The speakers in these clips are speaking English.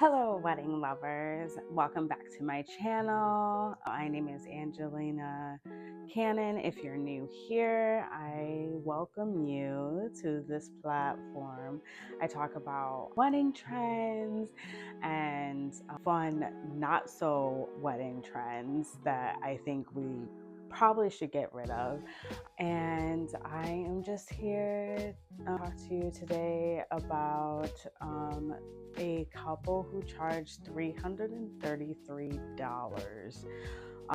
Hello, wedding lovers. Welcome back to my channel. My name is Angelina Cannon. If you're new here, I welcome you to this platform. I talk about wedding trends and fun, not so wedding trends that I think we probably should get rid of. And I am just here to talk to you today about a couple who charged $333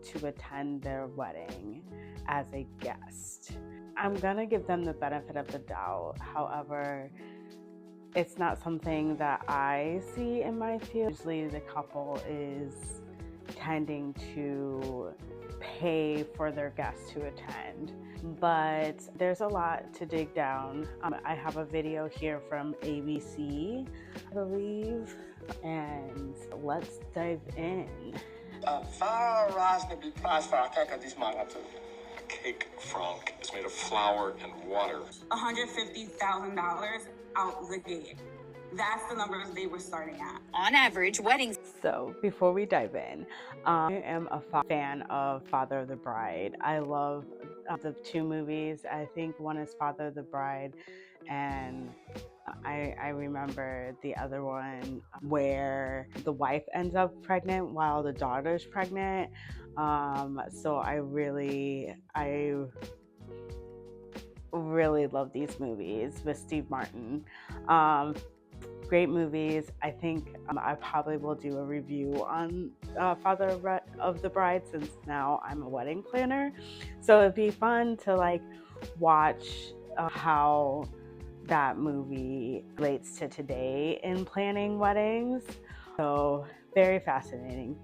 to attend their wedding as a guest. I'm gonna give them the benefit of the doubt. However, it's not something that I see in my field. Usually the couple is tending to pay for their guests to attend, but there's a lot to dig down. I have a video here from ABC, I believe, and let's dive in. Price for a cake of this magnitude. A cake, Frank, is made of flour and water. $150,000 out the gate. That's the numbers they were starting at. On average, weddings. So before we dive in, I am a fan of Father of the Bride. I love the two movies. I think one is Father of the Bride, and I remember the other one where the wife ends up pregnant while the daughter's pregnant. So I really love these movies with Steve Martin. Great movies. I think I probably will do a review on Father of the Bride, since now I'm a wedding planner. So it'd be fun to watch how that movie relates to today in planning weddings. So very fascinating.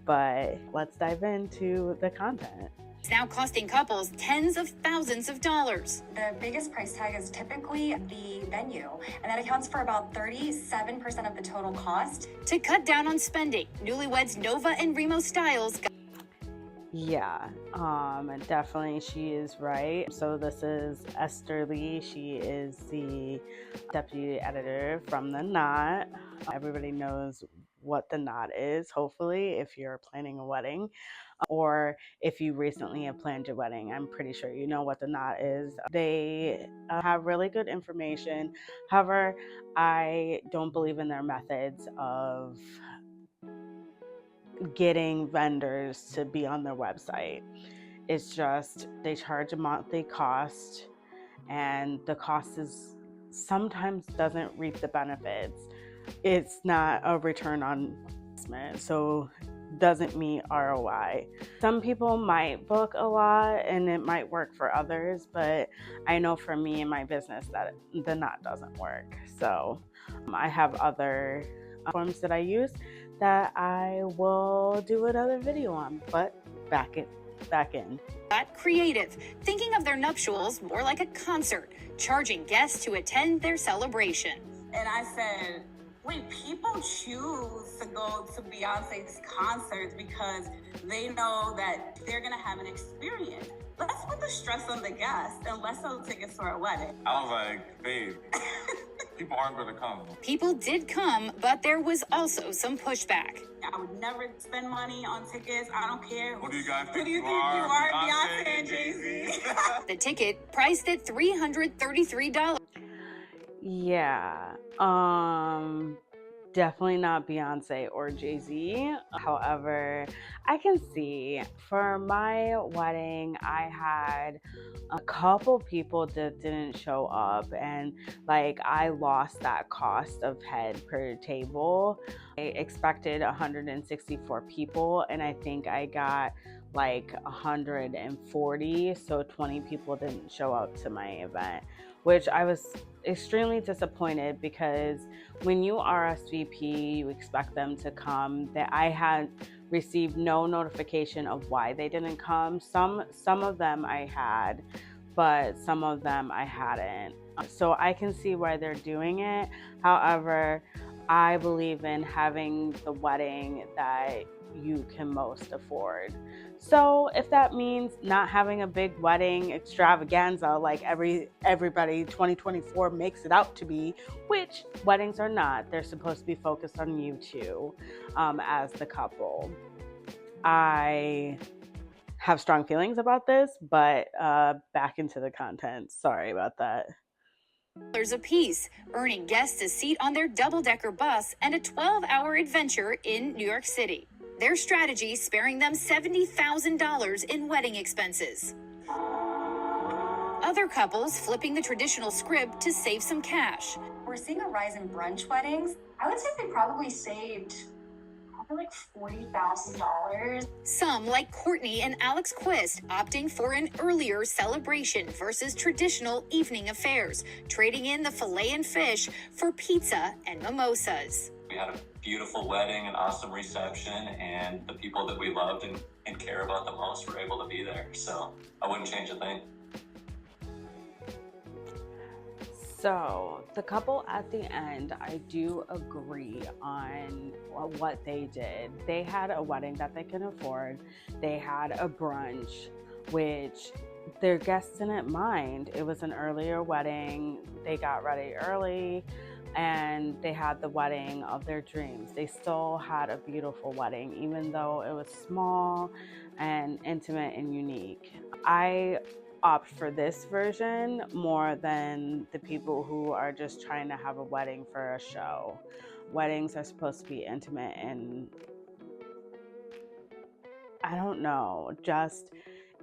But let's dive into the content. It's now costing couples tens of thousands of dollars. The biggest price tag is typically the venue, and that accounts for about 37% of the total cost. To cut down on spending, newlyweds Nova and Remo Styles got Yeah, definitely she is right. So this is Esther Lee. She is the deputy editor from The Knot. Everybody knows what The Knot is, hopefully, if you're planning a wedding, or if you recently have planned your wedding. I'm pretty sure you know what The Knot is. They have really good information. However, I don't believe in their methods of getting vendors to be on their website. It's just they charge a monthly cost, and the cost is sometimes doesn't reap the benefits. It's not a return on investment, so doesn't meet ROI. Some people might book a lot and it might work for others, but I know for me and my business that The Knot doesn't work. So I have other forms that I use that I will do another video on, but back in. creative, thinking of their nuptials more like a concert, charging guests to attend their celebration. And I said, wait, people choose to go to Beyonce's concerts because they know that they're going to have an experience. Let's put the stress on the guests and let's sell tickets for a wedding. I was like, babe, people aren't going to come. People did come, but there was also some pushback. I would never spend money on tickets. I don't care. Who do you guys Who think do you you think you are? are? Beyonce and Jay-Z. The ticket priced at $333. Yeah, definitely not Beyonce or Jay-Z. However, I can see for my wedding, I had a couple people that didn't show up, and I lost that cost of head per table. I expected 164 people, and I think I got 140, so 20 people didn't show up to my event, which I was extremely disappointed, because when you RSVP, you expect them to come. That I had received no notification of why they didn't come. Some of them I had, but some of them I hadn't. So I can see why they're doing it. However, I believe in having the wedding that you can most afford. So if that means not having a big wedding extravaganza like everybody 2024 makes it out to be, which weddings are not, they're supposed to be focused on you two as the couple. I have strong feelings about this, but back into the content. Sorry about that. A piece, earning guests a seat on their double-decker bus and a 12-hour adventure in New York City. Their strategy sparing them $70,000 in wedding expenses. Other couples flipping the traditional script to save some cash. We're seeing a rise in brunch weddings. I would say they probably saved like $40,000. Some, like Courtney and Alex Quist, opting for an earlier celebration versus traditional evening affairs, trading in the filet and fish for pizza and mimosas. We had a beautiful wedding, an awesome reception, and the people that we loved and care about the most were able to be there. So I wouldn't change a thing. So the couple at the end, I do agree on what they did. They had a wedding that they can afford. They had a brunch, which their guests didn't mind. It was an earlier wedding. They got ready early and they had the wedding of their dreams. They still had a beautiful wedding, even though it was small and intimate and unique. I opt for this version more than the people who are just trying to have a wedding for a show. Weddings are supposed to be intimate and I don't know, just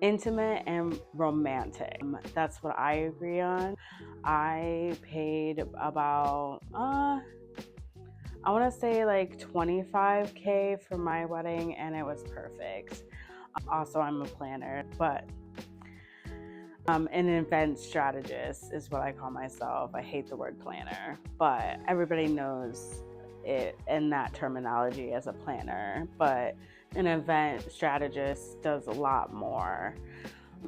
intimate and romantic. That's what I agree on. I paid about I want to say like $25,000 for my wedding and it was perfect. Also, I'm a planner, but an event strategist is what I call myself. I hate the word planner, but everybody knows it in that terminology as a planner, but an event strategist does a lot more.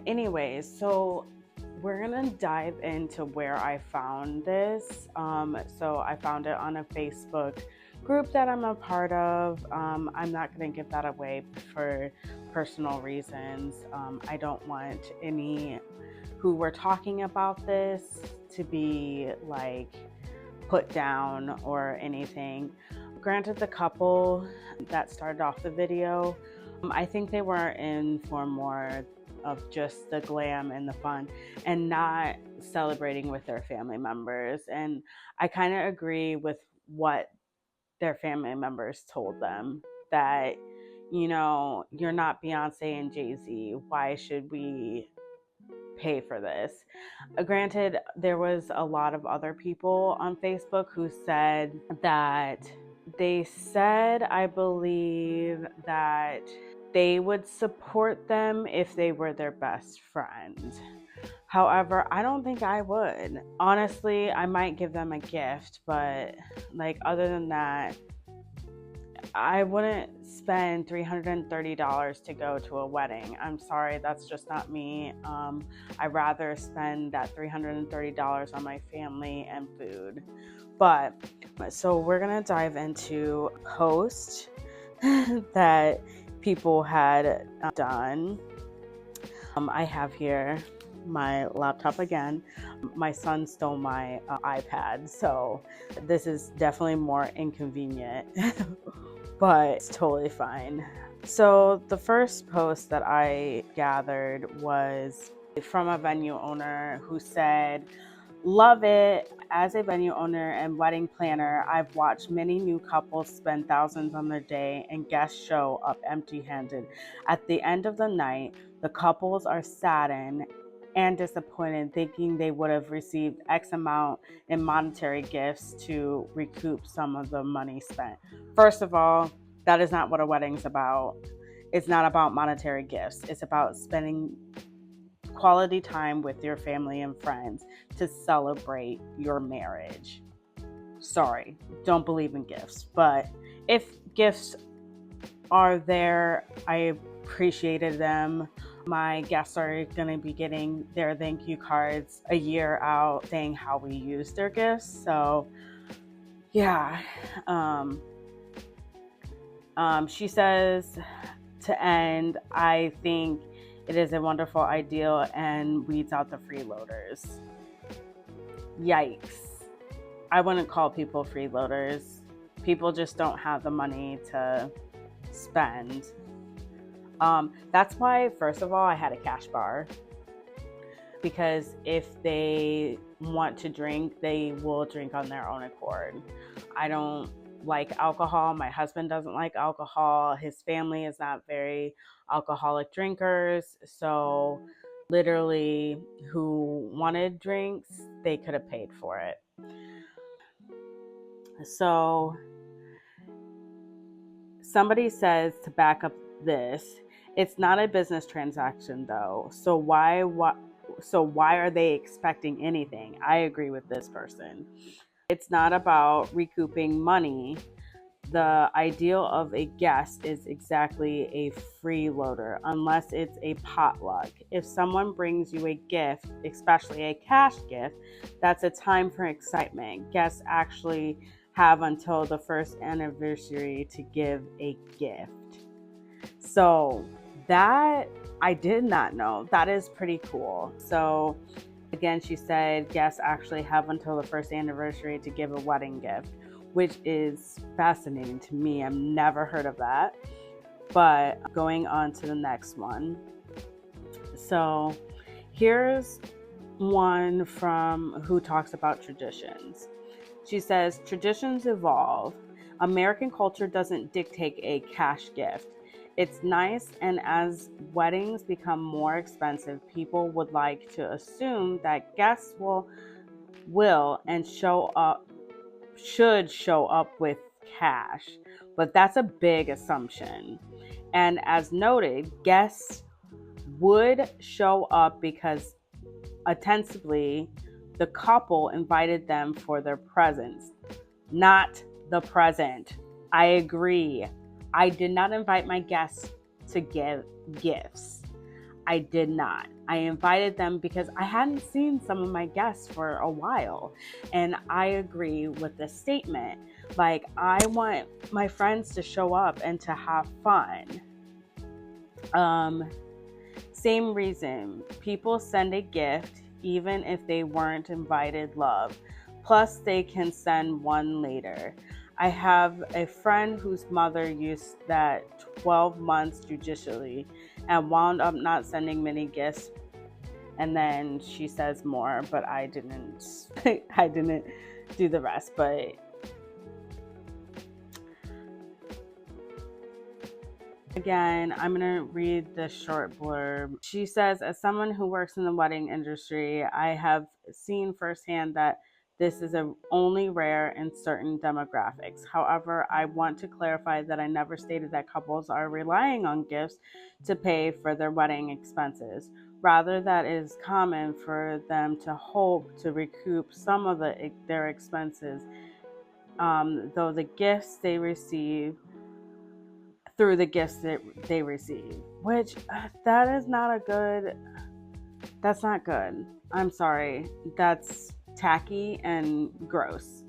Anyways, so we're gonna dive into where I found this. So I found it on a Facebook group that I'm a part of. I'm not gonna give that away for personal reasons. I don't want any who were talking about this to be like put down or anything. Granted, the couple that started off the video, I think they were in for more of just the glam and the fun and not celebrating with their family members. And I kind of agree with what their family members told them, that, you know, you're not Beyonce and Jay-Z. Why should we pay for this? Granted, there was a lot of other people on Facebook who said that they said, I believe, that they would support them if they were their best friend. However, I don't think I would. Honestly, I might give them a gift, but like other than that, I wouldn't spend $330 to go to a wedding. I'm sorry, that's just not me. I'd rather spend that $330 on my family and food. But so we're gonna dive into a post that people had done. I have here my laptop again. My son stole my iPad, so this is definitely more inconvenient, but it's totally fine. So the first post that I gathered was from a venue owner who said, "Love it. As a venue owner and wedding planner, I've watched many new couples spend thousands on their day and guests show up empty-handed. At the end of the night, the couples are saddened and disappointed, thinking they would have received X amount in monetary gifts to recoup some of the money spent." First of all, that is not what a wedding's about. It's not about monetary gifts. It's about spending quality time with your family and friends to celebrate your marriage. Sorry, don't believe in gifts, but if gifts are there, I appreciated them. My guests are going to be getting their thank you cards a year out saying how we use their gifts. So yeah. She says, to end, I think it is a wonderful ideal and weeds out the freeloaders. Yikes. I wouldn't call people freeloaders. People just don't have the money to spend. That's why, first of all, I had a cash bar. Because if they want to drink, they will drink on their own accord. I don't like alcohol. My husband doesn't like alcohol. His family is not very alcoholic drinkers. So literally, who wanted drinks, they could have paid for it. So somebody says, to back up this, it's not a business transaction though. So why are they expecting anything? I agree with this person. It's not about recouping money. The ideal of a guest is exactly a freeloader, unless it's a potluck. If someone brings you a gift, especially a cash gift, that's a time for excitement. Guests actually have until the first anniversary to give a gift. So that I did not know. That is pretty cool. So again, she said guests actually have until the first anniversary to give a wedding gift, which is fascinating to me. I've never heard of that. But going on to the next one. So here's one from who talks about traditions. She says, traditions evolve. American culture doesn't dictate a cash gift. It's nice, and as weddings become more expensive, people would like to assume that guests will and should show up with cash. But that's a big assumption. And as noted, guests would show up because ostensibly the couple invited them for their presents, not the present. I agree. I did not invite my guests to give gifts. I did not. I invited them because I hadn't seen some of my guests for a while. And I agree with this statement. Like, I want my friends to show up and to have fun. Same reason. People send a gift even if they weren't invited, love. Plus, they can send one later. I have a friend whose mother used that 12 months judicially and wound up not sending many gifts. And then she says more, but I didn't I didn't do the rest. But again, I'm going to read the short blurb. She says, as someone who works in the wedding industry, I have seen firsthand that this is only rare in certain demographics. However, I want to clarify that I never stated that couples are relying on gifts to pay for their wedding expenses. Rather, that it is common for them to hope to recoup some of their expenses, though the gifts they receive through the gifts that they receive, which that's not good. I'm sorry. That's tacky and gross.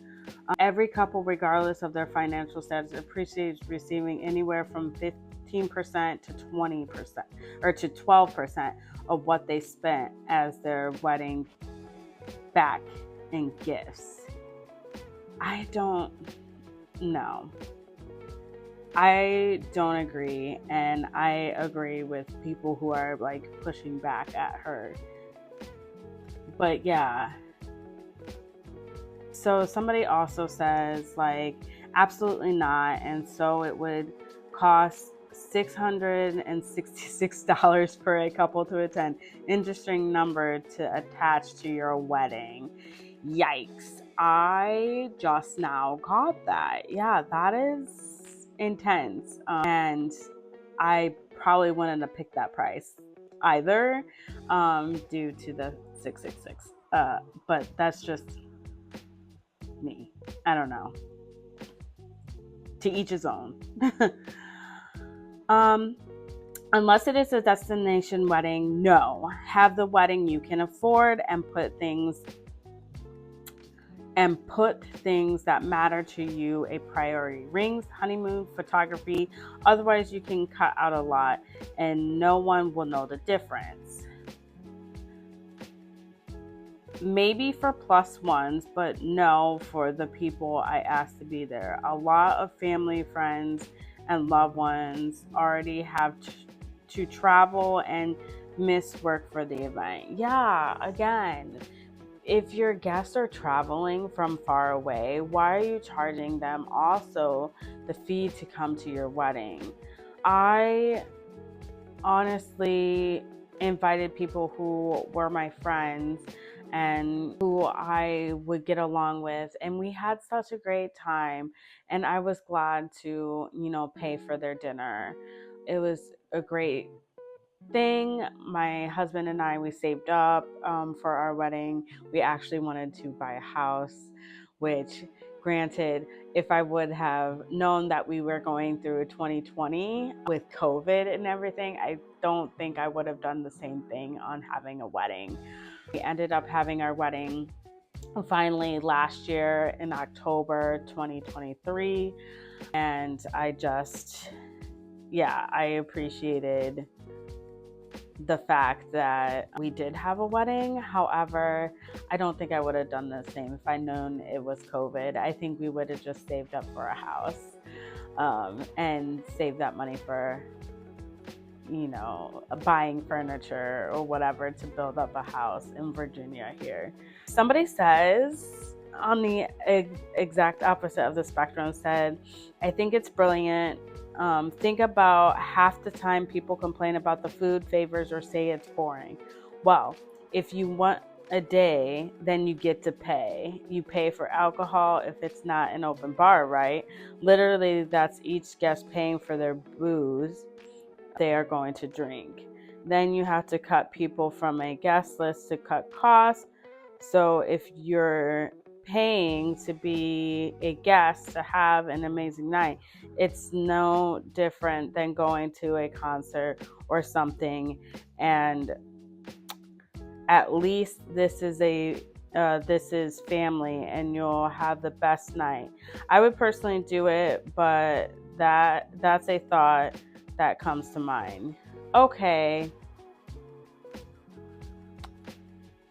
Every couple, regardless of their financial status, appreciates receiving anywhere from 15% to 20% or to 12% of what they spent as their wedding back in gifts. I don't know. I don't agree, and I agree with people who are like pushing back at her. But yeah. So somebody also says like absolutely not, and so it would cost $666 for a couple to attend. Interesting number to attach to your wedding. Yikes. I just now got that. Yeah, that is intense. And I probably wouldn't have picked that price either, due to the 666. But that's just me. I don't know. To each his own. Unless it is a destination wedding, no. Have the wedding you can afford and put things and put things that matter to you a priority. Rings, honeymoon, photography. Otherwise, you can cut out a lot and no one will know the difference. Maybe for plus ones, but no for the people I asked to be there. A lot of family, friends, and loved ones already have to travel and miss work for the event. Yeah, again, if your guests are traveling from far away, why are you charging them also the fee to come to your wedding? I honestly invited people who were my friends and who I would get along with, and we had such a great time, and I was glad to, pay for their dinner. It was a great thing. My husband and I, we saved up for our wedding. We actually wanted to buy a house, which, granted, if I would have known that we were going through 2020 with COVID and everything, I don't think I would have done the same thing on having a wedding. We ended up having our wedding finally last year in October 2023, and I appreciated the fact that we did have a wedding. However, I don't think I would have done the same if I'd known it was COVID. I think we would have just saved up for a house and saved that money for, buying furniture or whatever to build up a house in Virginia here. Somebody says on the exact opposite of the spectrum said, I think it's brilliant. Think about half the time people complain about the food, favors, or say it's boring. Well, if you want a day, then you get to pay. You pay for alcohol if it's not an open bar, right? Literally, that's each guest paying for their booze they are going to drink. Then you have to cut people from a guest list to cut costs. So if you're paying to be a guest to have an amazing night, it's no different than going to a concert or something. And at least this is family and you'll have the best night. I would personally do it, but that's a thought that comes to mind. Okay,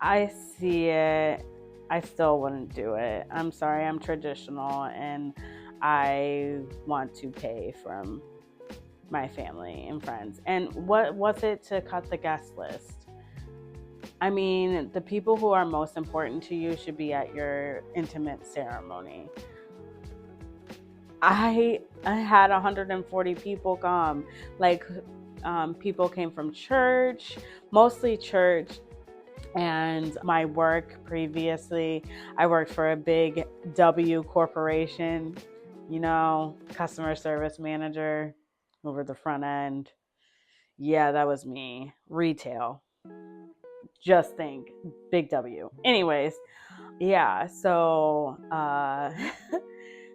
I see it. I still wouldn't do it. I'm sorry, I'm traditional and I want to pay from my family and friends. And what was it to cut the guest list? I mean, the people who are most important to you should be at your intimate ceremony. I had 140 people come. People came from church, mostly church, and my work previously. I worked for a big W corporation, customer service manager over the front end. Yeah, that was me. Retail. Just think, big W. Anyways, yeah, so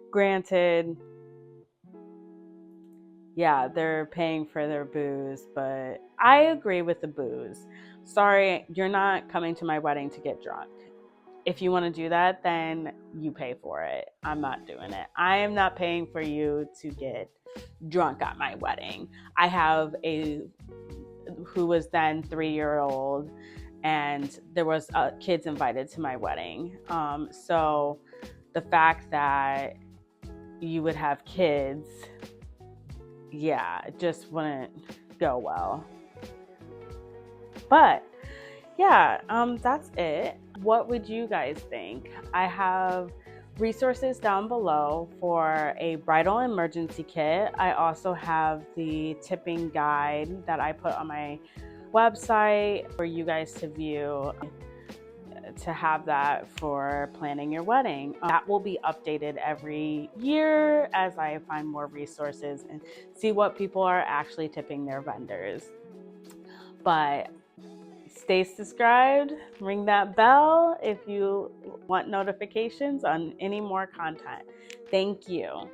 granted, yeah, they're paying for their booze, but I agree with the booze. Sorry, you're not coming to my wedding to get drunk. If you want to do that, then you pay for it. I'm not doing it. I am not paying for you to get drunk at my wedding. I have who was then 3-year-old, and there was kids invited to my wedding. So the fact that you would have kids, yeah, it just wouldn't go well. But yeah, that's it. What would you guys think? I have resources down below for a bridal emergency kit. I also have the tipping guide that I put on my website for you guys to view, to have that for planning your wedding. That will be updated every year as I find more resources and see what people are actually tipping their vendors. But stay subscribed, ring that bell if you want notifications on any more content. Thank you.